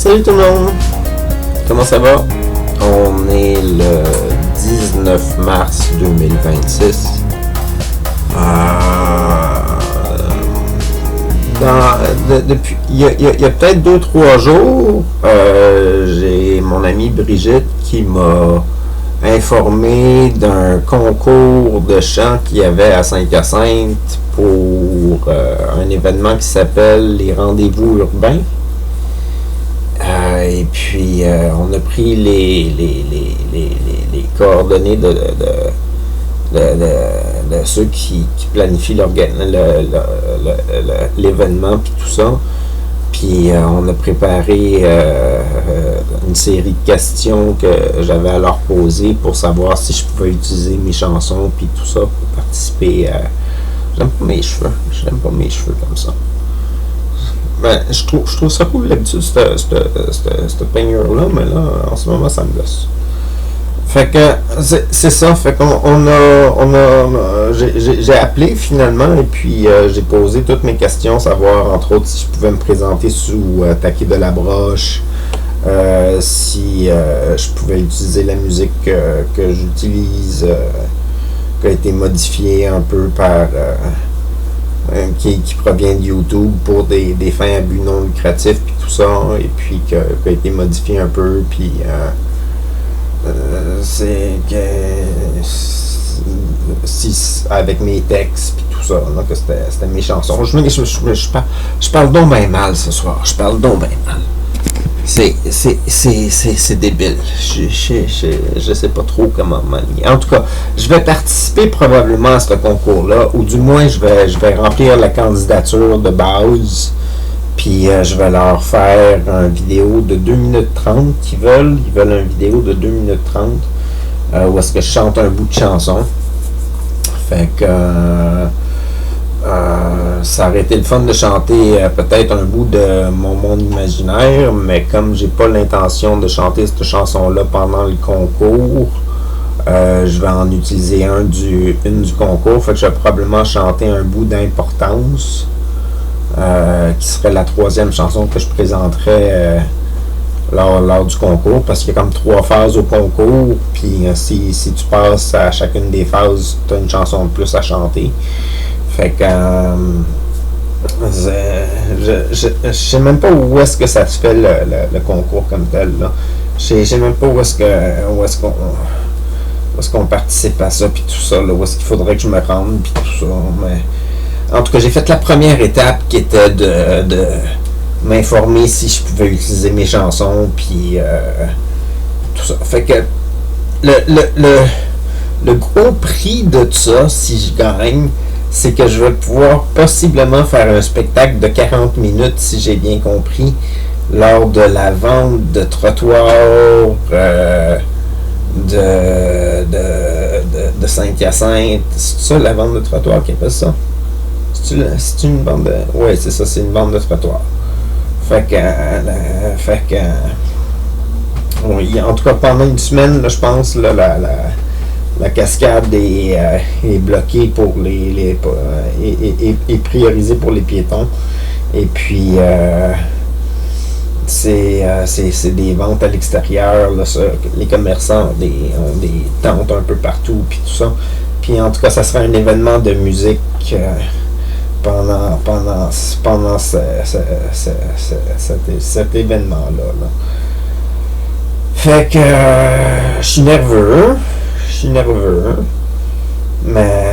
Salut tout le monde! Comment ça va? On est le 19 mars 2026. Depuis, il y a peut-être 2-3 jours, j'ai mon amie Brigitte qui m'a informé d'un concours de chant qu'il y avait à Saint-Hyacinthe pour un événement qui s'appelle les Rendez-vous urbains. Et puis, on a pris les coordonnées de ceux qui planifient l'événement, puis tout ça. Puis, on a préparé une série de questions que j'avais à leur poser pour savoir si je pouvais utiliser mes chansons, puis tout ça, pour participer à... J'aime pas mes cheveux comme ça. Ben, je trouve ça cool d'habitude, cette peignure-là, mais là, en ce moment, ça me gosse. Fait que, c'est ça, fait qu'on j'ai appelé finalement, et puis j'ai posé toutes mes questions, savoir, entre autres, si je pouvais me présenter sous Taquet de la Broche, si je pouvais utiliser la musique que j'utilise, qui a été modifiée un peu par... qui provient de YouTube pour des fins à but non lucratif, puis tout ça, et puis qui a été modifié un peu, puis c'est que avec mes textes, puis tout ça, donc c'était mes chansons. Je parle donc bien mal ce soir, je C'est débile. Je sais pas trop comment manier. En tout cas, je vais participer probablement à ce concours-là, ou du moins je vais remplir la candidature de base, puis je vais leur faire une vidéo de 2 minutes 30 qu'ils veulent. Ils veulent une vidéo de 2 minutes 30 où est-ce que je chante un bout de chanson. Fait que ça aurait été le fun de chanter peut-être un bout de mon monde imaginaire, mais comme j'ai pas l'intention de chanter cette chanson-là pendant le concours, je vais en utiliser une du concours. Fait que je vais probablement chanter un bout d'importance, qui serait la 3e chanson que je présenterai lors du concours, parce qu'il y a comme 3 phases au concours, puis si tu passes à chacune des phases, tu as une chanson de plus à chanter. Fait que je sais même pas où est-ce que ça se fait le concours comme tel, là. Je sais même pas où est-ce qu'on participe à ça, puis tout ça, là, où est-ce qu'il faudrait que je me rende, puis tout ça. Mais en tout cas, j'ai fait la première étape qui était de m'informer si je pouvais utiliser mes chansons, puis tout ça. Fait que le gros prix de tout ça, si je gagne, c'est que je vais pouvoir possiblement faire un spectacle de 40 minutes, si j'ai bien compris, lors de la vente de trottoirs de Saint-Hyacinthe. C'est ça, la vente de trottoirs qui appelle ça? C'est une vente de... Oui, c'est ça, c'est une vente de trottoirs. Fait que oui, en tout cas, pendant une semaine, là, je pense, là, la cascade est bloquée pour est priorisée pour les piétons. Et puis c'est des ventes à l'extérieur, là, les commerçants ont des tentes un peu partout, puis tout ça. Puis en tout cas, ça sera un événement de musique pendant cet événement-là, là. Fait que je suis nerveux, mais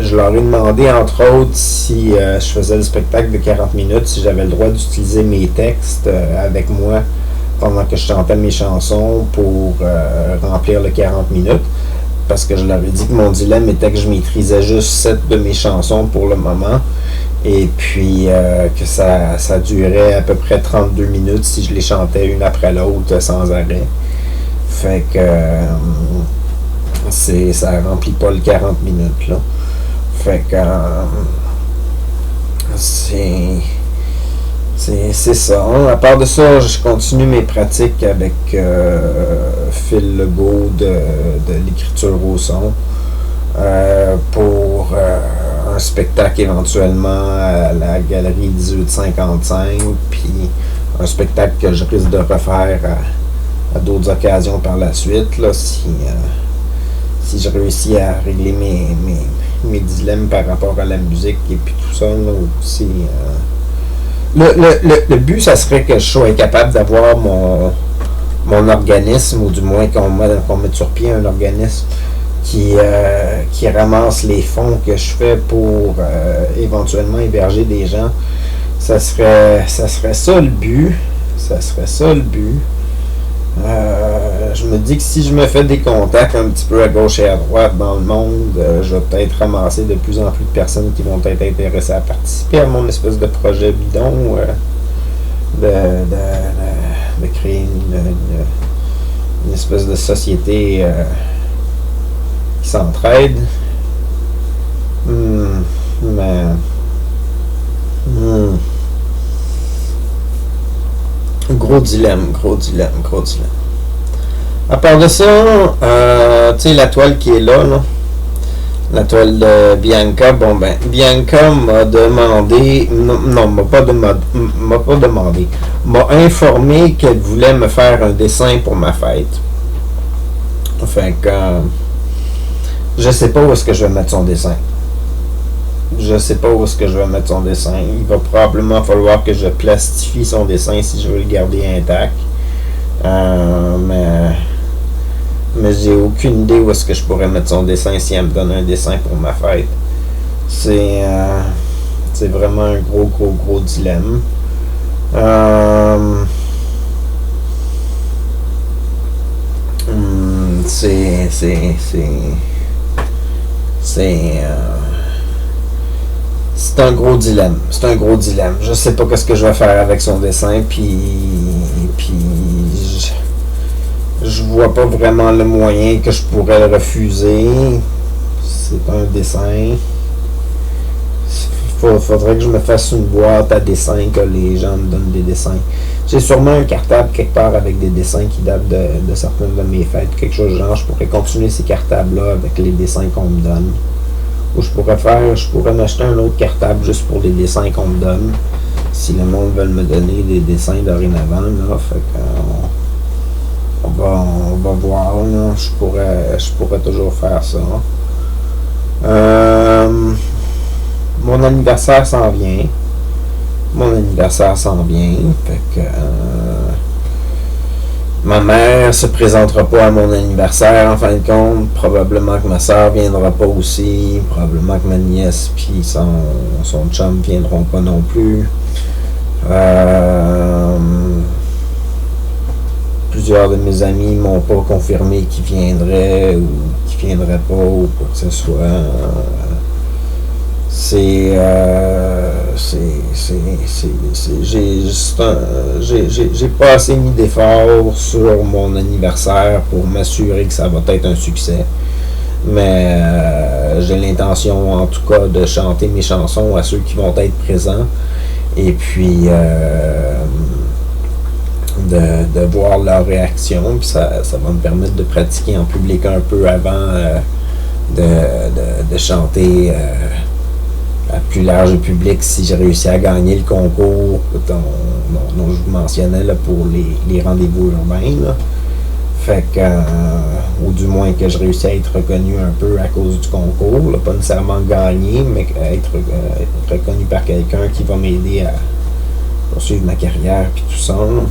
je leur ai demandé, entre autres, si je faisais le spectacle de 40 minutes, si j'avais le droit d'utiliser mes textes avec moi pendant que je chantais mes chansons pour remplir le 40 minutes, parce que je leur ai dit que mon dilemme était que je maîtrisais juste 7 de mes chansons pour le moment, et puis que ça durait à peu près 32 minutes si je les chantais une après l'autre sans arrêt. Fait que ça remplit pas le 40 minutes, là. Fait que c'est ça. À part de ça, je continue mes pratiques avec Phil Legault de l'écriture au son pour un spectacle éventuellement à la galerie 1855, puis un spectacle que je risque de refaire à d'autres occasions par la suite, là, si je réussis à régler mes dilemmes par rapport à la musique et puis tout ça, là, aussi. Le but, ça serait que je sois capable d'avoir mon organisme, ou du moins qu'on mette sur pied un organisme qui ramasse les fonds que je fais pour éventuellement héberger des gens. Ça serait ça le but. Ça serait ça le but. Je me dis que si je me fais des contacts un petit peu à gauche et à droite dans le monde, je vais peut-être ramasser de plus en plus de personnes qui vont être intéressées à participer à mon espèce de projet bidon, de créer une espèce de société qui s'entraide. Gros dilemme. À part de ça, tu sais, la toile qui est là, la toile de Bianca, bon ben, Bianca m'a demandé, non, m'a pas demandé, m'a informé qu'elle voulait me faire un dessin pour ma fête. Fait que, je sais pas où est-ce que je vais mettre son dessin. Il va probablement falloir que je plastifie son dessin si je veux le garder intact. Mais j'ai aucune idée où est-ce que je pourrais mettre son dessin si elle me donne un dessin pour ma fête. C'est vraiment un gros dilemme. C'est un gros dilemme. Je sais pas qu'est-ce que je vais faire avec son dessin, puis je vois pas vraiment le moyen que je pourrais le refuser. C'est un dessin. Faudrait que je me fasse une boîte à dessins, que les gens me donnent des dessins. J'ai sûrement un cartable quelque part avec des dessins qui datent de certaines de mes fêtes, quelque chose de genre. Je pourrais continuer ces cartables-là avec les dessins qu'on me donne. Ou je pourrais m'acheter un autre cartable juste pour les dessins qu'on me donne. Si le monde veut me donner des dessins dorénavant, là, fait qu'on on va voir, là. Je pourrais toujours faire ça. Mon anniversaire s'en vient. Fait que ma mère se présentera pas à mon anniversaire en fin de compte. Probablement que ma soeur viendra pas aussi. Probablement que ma nièce puis son chum viendront pas non plus. Plusieurs de mes amis m'ont pas confirmé qu'ils viendraient ou qu'ils viendraient pas ou quoi que ce soit. J'ai pas assez mis d'efforts sur mon anniversaire pour m'assurer que ça va être un succès. Mais j'ai l'intention en tout cas de chanter mes chansons à ceux qui vont être présents. Et puis de voir leur réaction. Puis ça va me permettre de pratiquer en public un peu avant de chanter à plus large public si j'ai réussi à gagner le concours dont je vous mentionnais là, pour les rendez-vous urbains. Là. Fait que, ou du moins que je réussis à être reconnu un peu à cause du concours, là, pas nécessairement gagner, mais être reconnu par quelqu'un qui va m'aider à poursuivre ma carrière puis tout ça. Là.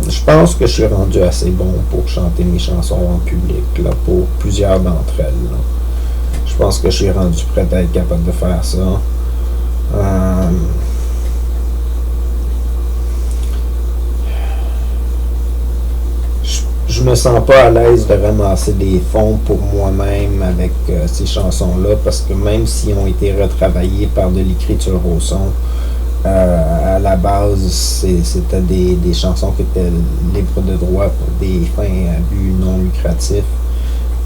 Je pense que je suis rendu assez bon pour chanter mes chansons en public, là, pour plusieurs d'entre elles. Là. Je pense que je suis rendu prêt à être capable de faire ça. Je me sens pas à l'aise de ramasser des fonds pour moi-même avec ces chansons-là, parce que même si ont été retravaillées par de l'écriture au son, à la base, c'était des chansons qui étaient libres de droit pour des fins à but non lucratif.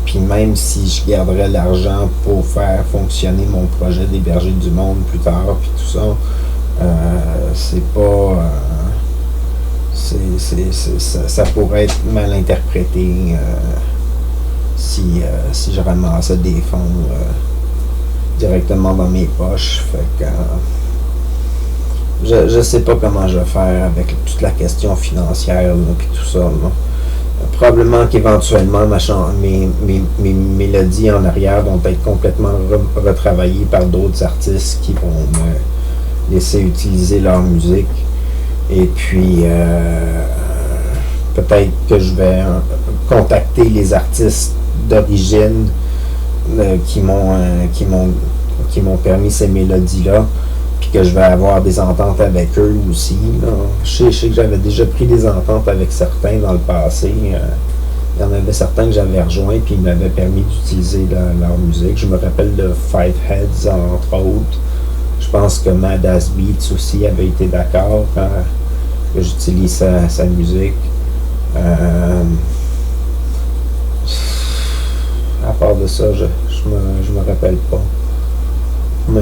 Puis même si je garderais l'argent pour faire fonctionner mon projet d'héberger du monde plus tard, puis tout ça, c'est pas... ça pourrait être mal interprété si je ramassais des fonds directement dans mes poches. Fait que je sais pas comment je vais faire avec toute la question financière et tout ça. Là. Probablement qu'éventuellement mes mélodies en arrière vont être complètement retravaillées par d'autres artistes qui vont me laisser utiliser leur musique. Et puis peut-être que je vais contacter les artistes d'origine qui m'ont permis ces mélodies-là, puis que je vais avoir des ententes avec eux aussi. Là. Je sais que j'avais déjà pris des ententes avec certains dans le passé. Il y en avait certains que j'avais rejoints, puis ils m'avaient permis d'utiliser leur musique. Je me rappelle de Five Heads, entre autres. Je pense que Mad As Beats aussi avait été d'accord que j'utilise sa musique. À part de ça, je me rappelle pas. Mais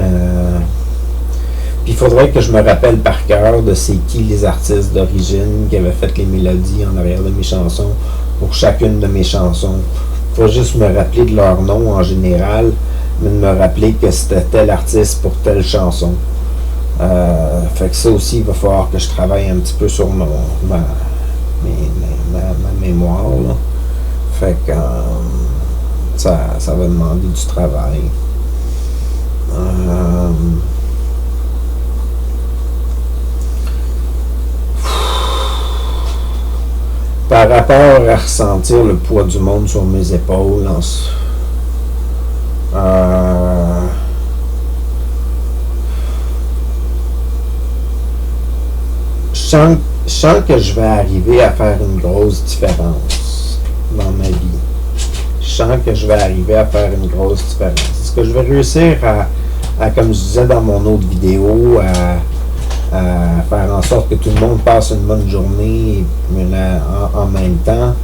puis il faudrait que je me rappelle par cœur de c'est qui les artistes d'origine qui avaient fait les mélodies en arrière de mes chansons pour chacune de mes chansons. Il faut juste me rappeler de leur nom en général, mais de me rappeler que c'était tel artiste pour telle chanson. Fait que ça aussi, il va falloir que je travaille un petit peu sur ma mémoire. Là. Fait que ça va demander du travail. Par rapport à ressentir le poids du monde sur mes épaules, je sens que je vais arriver à faire une grosse différence dans ma vie. Je sens que je vais arriver à faire une grosse différence. Est-ce que je vais réussir à comme je disais dans mon autre vidéo, à faire en sorte que tout le monde passe une bonne journée en même temps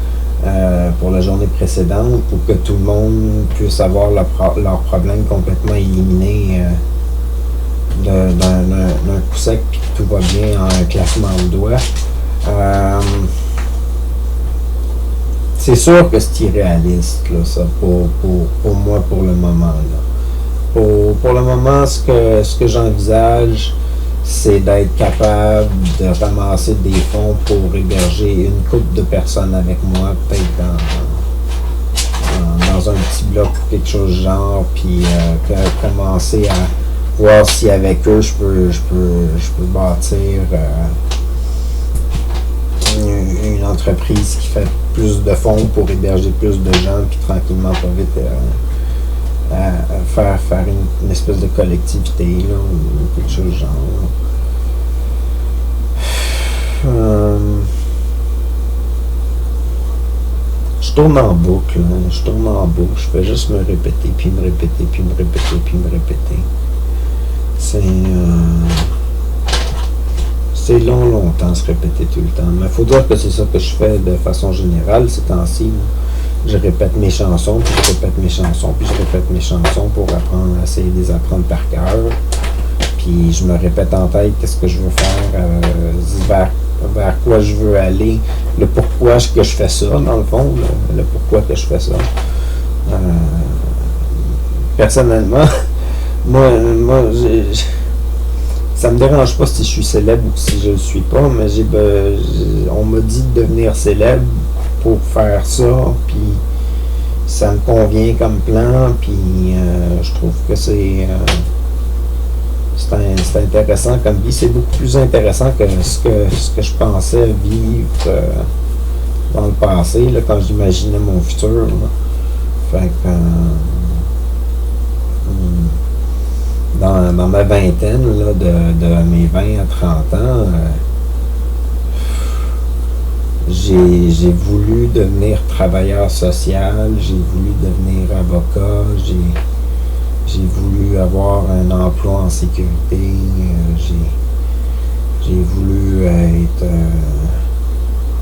pour la journée précédente, pour que tout le monde puisse avoir leurs problèmes complètement éliminés d'un coup sec, puis que tout va bien en un claquement de doigts. C'est sûr que c'est irréaliste, là, ça, pour moi, pour le moment. Là. Pour le moment, ce que j'envisage, c'est d'être capable de ramasser des fonds pour héberger une couple de personnes avec moi, peut-être dans un petit bloc ou quelque chose de genre, puis commencer à voir si avec eux je peux bâtir une entreprise qui fait plus de fonds pour héberger plus de gens, puis tranquillement, pas vite, faire une espèce de collectivité là, ou quelque chose de genre. Je tourne en boucle, je fais juste me répéter, puis me répéter, puis me répéter, puis me répéter. C'est longtemps se répéter tout le temps. Mais il faut dire que c'est ça que je fais de façon générale ces temps-ci. Je répète mes chansons, puis je répète mes chansons, puis je répète mes chansons pour essayer de les apprendre par cœur. Puis je me répète en tête qu'est-ce que je veux faire, vers quoi je veux aller, le pourquoi que je fais ça, dans le fond, le pourquoi que je fais ça. Personnellement, moi ça me dérange pas si je suis célèbre ou si je le suis pas, mais on m'a dit de devenir célèbre pour faire ça, puis ça me convient comme plan, puis je trouve que c'est intéressant comme vie. C'est beaucoup plus intéressant que ce que je pensais vivre dans le passé, là, quand j'imaginais mon futur. Là. Fait que dans ma vingtaine, là, de mes 20 à 30 ans, j'ai voulu devenir travailleur social, j'ai voulu devenir avocat, j'ai voulu avoir un emploi en sécurité, j'ai voulu être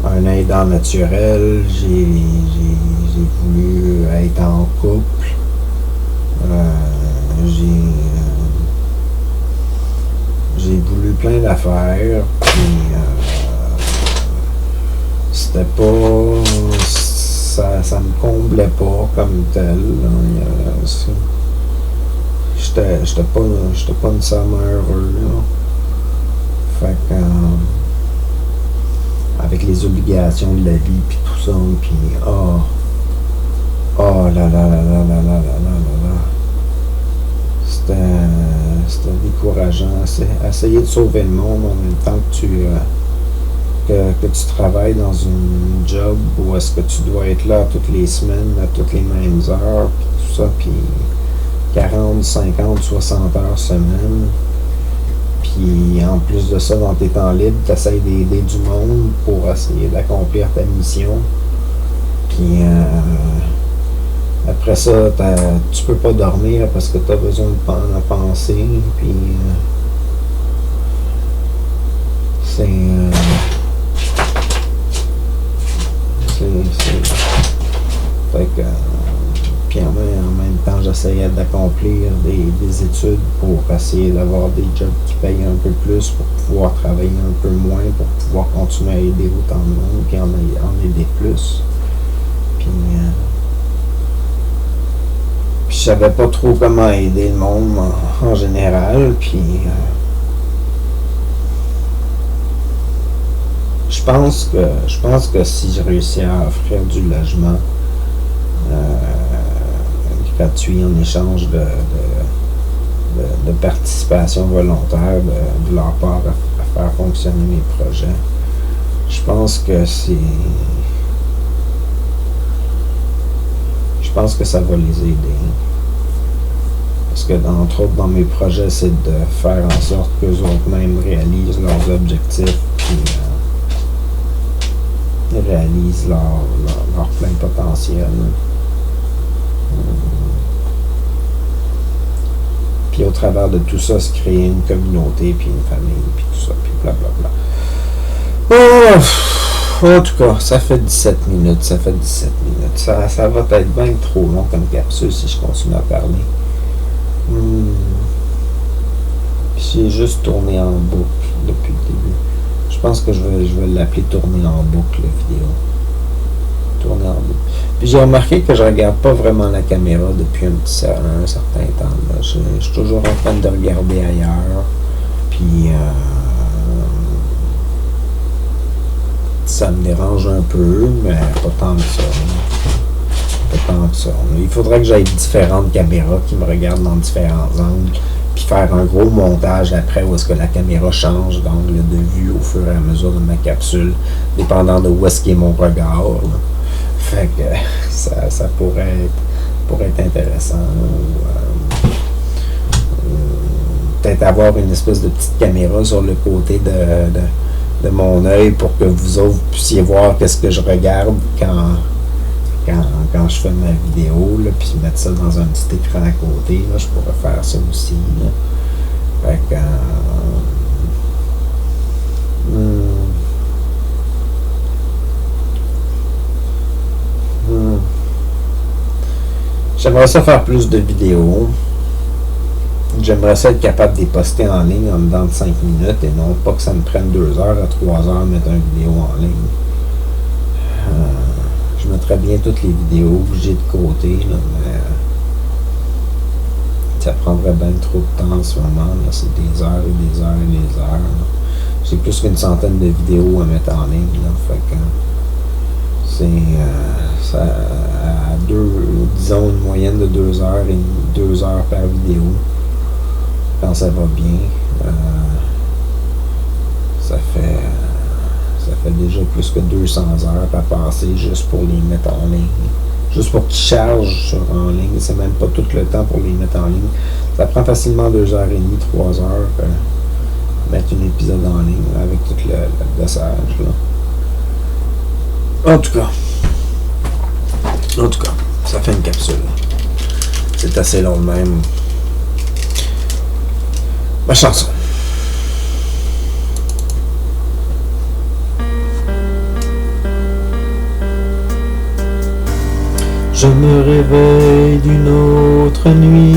un aidant naturel, j'ai voulu être en couple, j'ai voulu plein d'affaires, puis c'était pas... ça me comblait pas comme tel. j'étais pas nécessairement heureux, là. Fait que, avec les obligations de la vie, puis tout ça, puis oh là là là là là là là là là. C'était décourageant. Essayer de sauver le monde en même temps que tu travailles dans une job où est-ce que tu dois être là toutes les semaines, à toutes les mêmes heures, puis tout ça, puis 40, 50, 60 heures semaine. Puis en plus de ça, dans tes temps libres, tu essaies d'aider du monde pour essayer d'accomplir ta mission. Puis après ça, tu peux pas dormir parce que tu as besoin de penser. Puis c'est fait que puis en même temps, j'essayais d'accomplir des études pour essayer d'avoir des jobs qui payent un peu plus pour pouvoir travailler un peu moins, pour pouvoir continuer à aider autant de monde, puis en aider plus. Puis je savais pas trop comment aider le monde en général, puis je pense que si je réussis à offrir du logement gratuit en échange de participation volontaire de leur part à faire fonctionner mes projets, je pense que ça va les aider. Parce que, entre autres, dans mes projets, c'est de faire en sorte qu'eux autres mêmes réalisent leurs objectifs, puis réalisent leur plein potentiel. Puis au travers de tout ça, se créer une communauté, puis une famille, puis tout ça, puis blablabla. En tout cas, ça fait 17 minutes. Ça va être bien trop long comme capsule si je continue à parler. Puis j'ai juste tourné en boucle depuis le début. Je pense que je vais l'appeler tourner en boucle, la vidéo. Tourner en boucle. Puis j'ai remarqué que je regarde pas vraiment la caméra depuis un certain temps. Là. Je suis toujours en train de regarder ailleurs. Puis ça me dérange un peu, mais pas tant que ça. Il faudrait que j'aille différentes caméras qui me regardent dans différents angles, puis faire un gros montage après où est-ce que la caméra change d'angle de vue au fur et à mesure de ma capsule, dépendant de où est-ce qu'est mon regard. Là. Fait que ça pourrait être intéressant. Peut-être avoir une espèce de petite caméra sur le côté de mon œil pour que vous autres puissiez voir qu'est-ce que je regarde quand je fais ma vidéo, là, puis mettre ça dans un petit écran à côté. Là, je pourrais faire ça aussi. Là. Fait que j'aimerais ça faire plus de vidéos. J'aimerais ça être capable de les poster en ligne en dedans de 5 minutes et non pas que ça me prenne 2 heures à 3 heures de mettre une vidéo en ligne. Je mettrais bien toutes les vidéos que j'ai de côté, là, mais ça prendrait bien trop de temps en ce moment. Là. C'est des heures et des heures et des heures. Là. J'ai plus qu'une centaine de vidéos à mettre en ligne. Là, fait que c'est ça, à disons une moyenne de 2 heures et 2 heures par vidéo. Quand ça va bien, ça fait déjà plus que 200 heures à passer juste pour les mettre en ligne. Juste pour qu'ils chargent en ligne. C'est même pas tout le temps pour les mettre en ligne. Ça prend facilement 2h30, 3 heures mettre un épisode en ligne avec tout le gossage. Là. En tout cas, ça fait une capsule. C'est assez long de même. Ma chanson. Je me réveille d'une autre nuit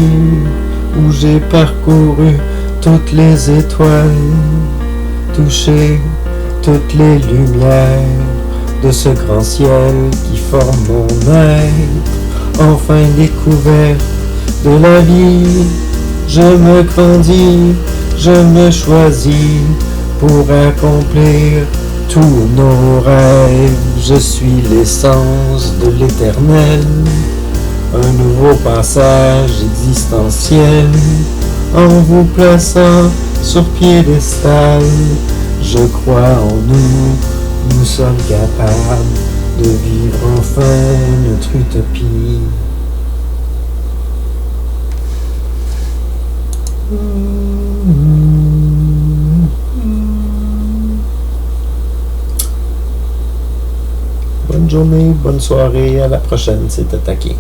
où j'ai parcouru toutes les étoiles, touché toutes les lumières de ce grand ciel qui forme mon être, enfin découvert de la vie Je me grandis, je me choisis pour accomplir tous nos rêves. Je suis l'essence de l'éternel, un nouveau passage existentiel. En vous plaçant sur piédestal, je crois en nous, nous sommes capables de vivre enfin notre utopie. Bonne journée, bonne soirée, à la prochaine, c'est Attaqué.